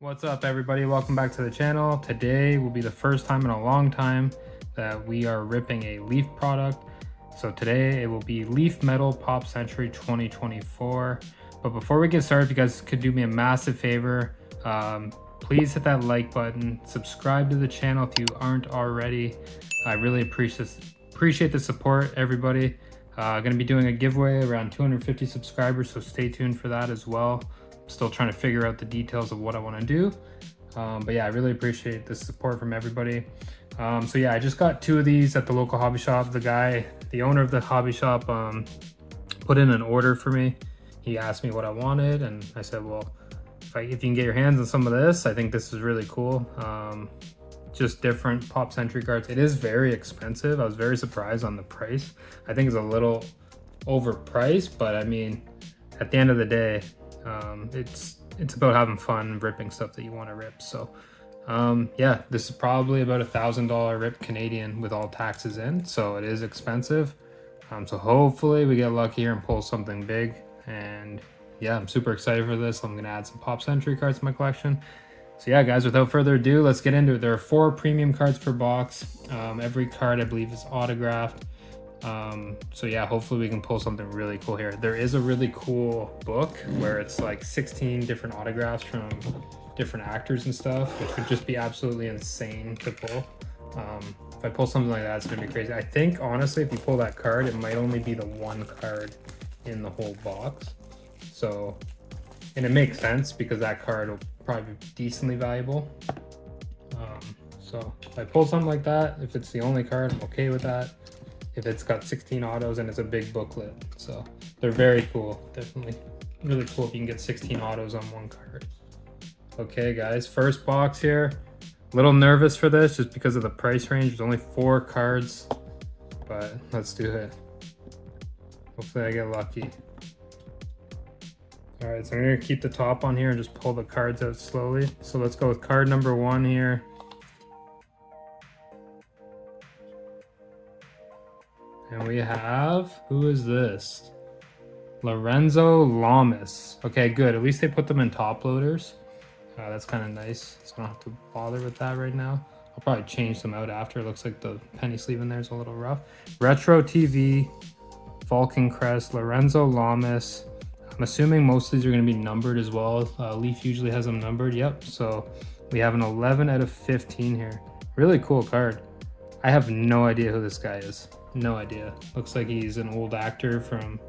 What's up, everybody? Welcome back to the channel. Today will be the first time in a long time that we are ripping a Leaf product. So today it will be Leaf Metal Pop Century 2024. But before we get started, if you guys could do me a massive favor, please hit that like button, subscribe to the channel if you aren't already. I really appreciate the support, everybody. Gonna be doing a giveaway around 250 subscribers, so stay tuned for that as well. Still trying to figure out the details of what I want to do, but yeah, I really appreciate the support from everybody. So yeah, I just got two of these at the local hobby shop. The owner of the hobby shop put in an order for me. He asked me what I wanted, and I said, well, if you can get your hands on some of this, I think this is really cool. Just different Pop Century cards. It is very expensive. I was very surprised on the price. I think it's a little overpriced, but I mean, at the end of the day, it's about having fun ripping stuff that you want to rip. So yeah, this is probably about $1,000 rip Canadian with all taxes in, so it is expensive. So hopefully we get lucky here and pull something big. And yeah, I'm super excited for this. I'm gonna add some Pop Century cards to my collection. So yeah, guys, without further ado, let's get into it. There are 4 premium cards per box. Every card, I believe, is autographed. So yeah, hopefully we can pull something really cool here. There is a really cool book where it's like 16 different autographs from different actors and stuff, which would just be absolutely insane to pull. If I pull something like that, it's gonna be crazy. I think honestly, if you pull that card, it might only be the one card in the whole box. So, and it makes sense because that card will probably be decently valuable. So if I pull something like that, if it's the only card, I'm okay with that. If it's got 16 autos and it's a big booklet. So they're very cool. Definitely really cool if you can get 16 autos on one card. Okay, guys, first box here. A little nervous for this just because of the price range. There's only 4 cards, but let's do it. Hopefully I get lucky. All right, so I'm gonna keep the top on here and just pull the cards out slowly. So let's go with card number 1 here. And we have, who is this? Lorenzo Lamas. Okay, good. At least they put them in top loaders. That's kind of nice. So I don't have to bother with that right now. I'll probably change them out after. It looks like the penny sleeve in there is a little rough. Retro TV, Falcon Crest, Lorenzo Lamas. I'm assuming most of these are going to be numbered as well. Leaf usually has them numbered. Yep. So we have an 11 out of 15 here. Really cool card. I have no idea who this guy is. No idea. Looks like he's an old actor from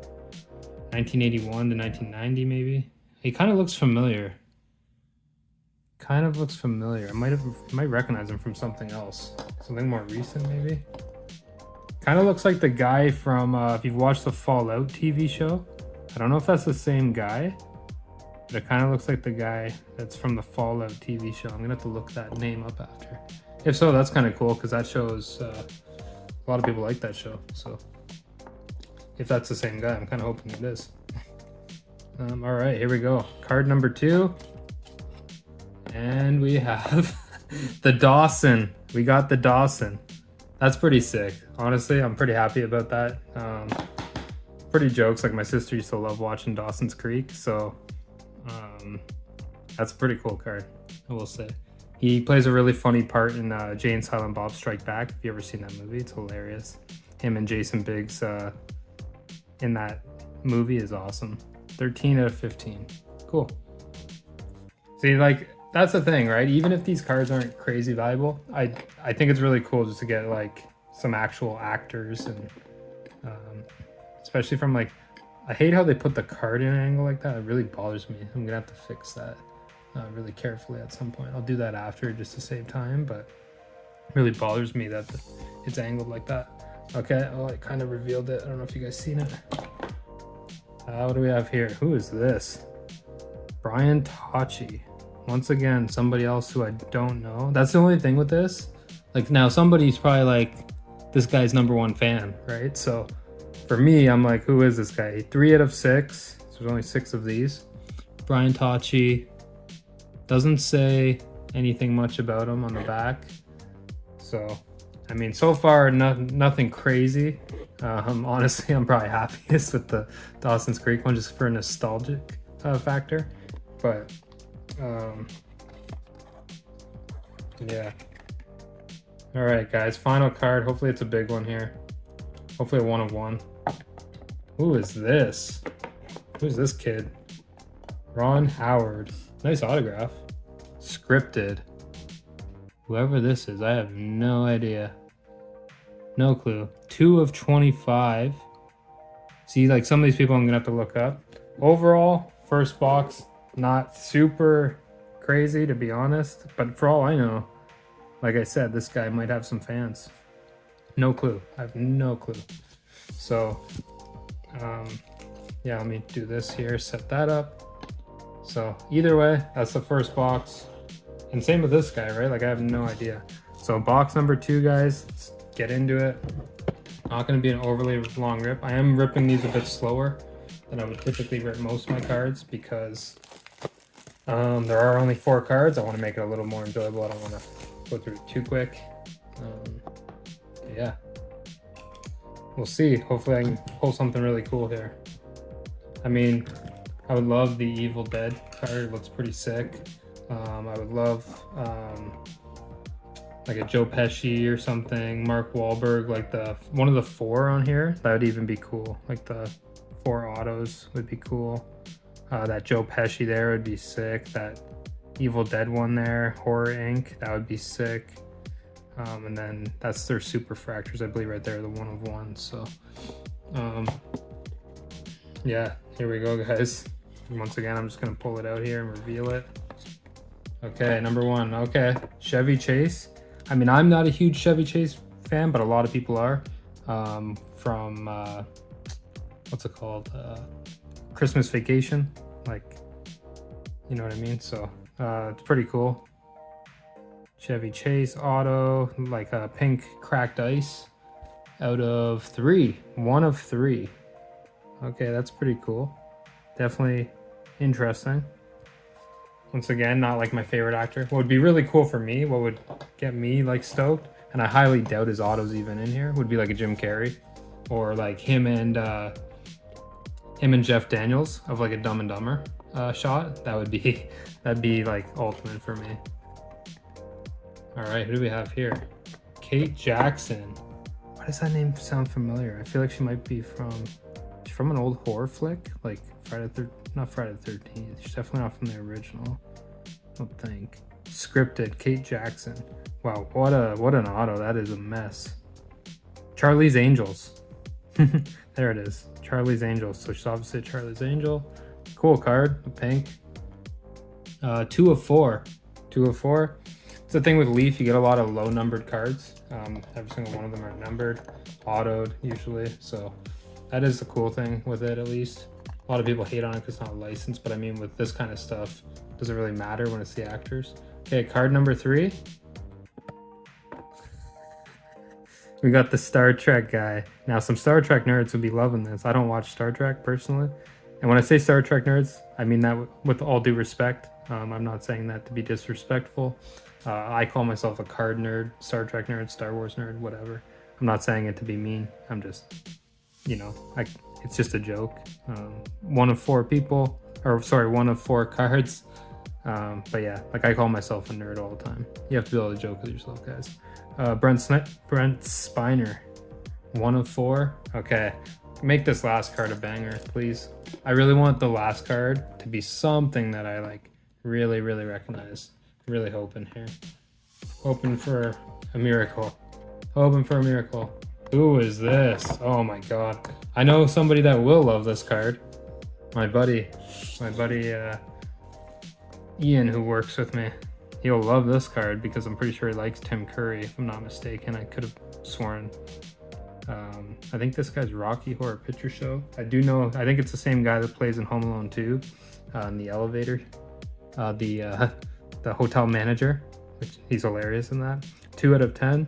1981 to 1990 maybe. He kind of looks familiar. I might recognize him from something else. Something more recent maybe. Kind of looks like the guy from, if you've watched the Fallout TV show. I don't know if that's the same guy, but it kind of looks like the guy that's from the Fallout TV show. I'm gonna have to look that name up after. If so, that's kind of cool because that shows a lot of people like that show. So if that's the same guy, I'm kind of hoping it is. All right, here we go. Card number 2. And we have the Dawson. We got the Dawson. That's pretty sick. Honestly, I'm pretty happy about that. Pretty jokes. Like my sister used to love watching Dawson's Creek. So that's a pretty cool card, I will say. He plays a really funny part in Jay and Silent Bob Strike Back. If you ever seen that movie, it's hilarious. Him and Jason Biggs in that movie is awesome. 13 out of 15. Cool. See, like, that's the thing, right? Even if these cards aren't crazy valuable, I think it's really cool just to get like some actual actors, and especially from like, I hate how they put the card in an angle like that. It really bothers me. I'm gonna have to fix that really carefully at some point. I'll do that after just to save time, but it really bothers me that it's angled like that. Okay, oh, I kind of revealed it. I don't know if you guys seen it. What do we have here? Who is this? Brian Tachi. Once again, somebody else who I don't know. That's the only thing with this. Like, now somebody's probably like, this guy's #1 fan, right? So for me, I'm like, who is this guy? 3 out of 6. So there's only 6 of these. Brian Tachi. Doesn't say anything much about him on the back. So, I mean, so far, nothing crazy. Honestly, I'm probably happiest with the Dawson's Creek one just for a nostalgic factor. But Yeah. All right, guys, final card. Hopefully it's a big one here. Hopefully a 1 of 1. Who is this? Who's this kid? Ron Howard. Nice autograph. Scripted. Whoever this is, I have no idea. No clue. 2 of 25. See, like some of these people I'm gonna have to look up. Overall, first box, not super crazy to be honest, but for all I know, like I said, this guy might have some fans. No clue. I have no clue. So, yeah, let me do this here, set that up. So either way, that's the first box. And same with this guy, right? Like I have no idea. So box number 2, guys, let's get into it. Not going to be an overly long rip. I am ripping these a bit slower than I would typically rip most of my cards because there are only 4 cards. I want to make it a little more enjoyable. I don't want to go through it too quick. Yeah, we'll see. Hopefully I can pull something really cool here. I mean, I would love the Evil Dead card. It looks pretty sick. I would love like a Joe Pesci or something, Mark Wahlberg, like the one of the 4 on here. That would even be cool. Like the 4 autos would be cool. That Joe Pesci there would be sick. That Evil Dead one there, Horror Inc., that would be sick. And then that's their super fractures, I believe, right there, the 1 of 1. So yeah, here we go, guys. Once again, I'm just gonna pull it out here and reveal it. Okay, number 1. Okay, Chevy Chase. I mean, I'm not a huge Chevy Chase fan, but a lot of people are. From what's it called? Christmas Vacation. Like, you know what I mean? So it's pretty cool. Chevy Chase auto, like a pink cracked ice out of 3. 1 of 3. Okay, that's pretty cool. Definitely interesting. Once again, not like my favorite actor. What would be really cool for me, what would get me like stoked, and I highly doubt his auto's even in here, would be like a Jim Carrey, or like him and Jeff Daniels of like a Dumb and Dumber shot. That'd be like ultimate for me. All right, who do we have here? Kate Jackson. Why does that name sound familiar? I feel like she might be from an old horror flick, like not Friday the 13th. She's definitely not from the original. I don't think. Scripted, Kate Jackson. Wow, what an auto. That is a mess. Charlie's Angels. There it is. Charlie's Angels. So she's obviously a Charlie's Angel. Cool card, pink. 2 of 4. 2 of 4. It's the thing with Leaf, you get a lot of low numbered cards. Every single one of them are numbered, autoed usually. So that is the cool thing with it, at least. A lot of people hate on it because it's not licensed, but I mean, with this kind of stuff, does it really matter when it's the actors? Okay, card number 3. We got the Star Trek guy. Now, some Star Trek nerds would be loving this. I don't watch Star Trek personally. And when I say Star Trek nerds, I mean that with all due respect. I'm not saying that to be disrespectful. I call myself a card nerd, Star Trek nerd, Star Wars nerd, whatever. I'm not saying it to be mean. I'm just, you know, it's just a joke. 1 of 4 people, or sorry, 1 of 4 cards. But yeah, like I call myself a nerd all the time. You have to be able to joke with yourself, guys. Brent Spiner, 1 of 4. Okay, make this last card a banger, please. I really want the last card to be something that I like really recognize. Really hoping here. Hoping for a miracle. Hoping for a miracle. Who is this? Oh my god. I know somebody that will love this card. My buddy Ian, who works with me. He'll love this card because I'm pretty sure he likes Tim Curry, if I'm not mistaken. I could have sworn. I think this guy's Rocky Horror Picture Show. I think it's the same guy that plays in Home Alone 2, in the elevator. The hotel manager, which he's hilarious in that. 2 out of 10.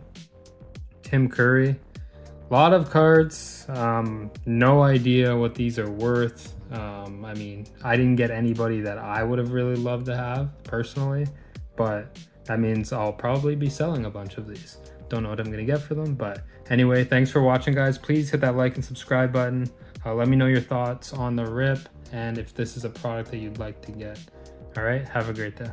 Tim Curry. A lot of cards. No idea what these are worth. I mean, I didn't get anybody that I would have really loved to have personally, but that means I'll probably be selling a bunch of these. Don't know what I'm gonna get for them, but anyway, thanks for watching, guys. Please hit that like and subscribe button. Let me know your thoughts on the rip and if this is a product that you'd like to get. All right, have a great day.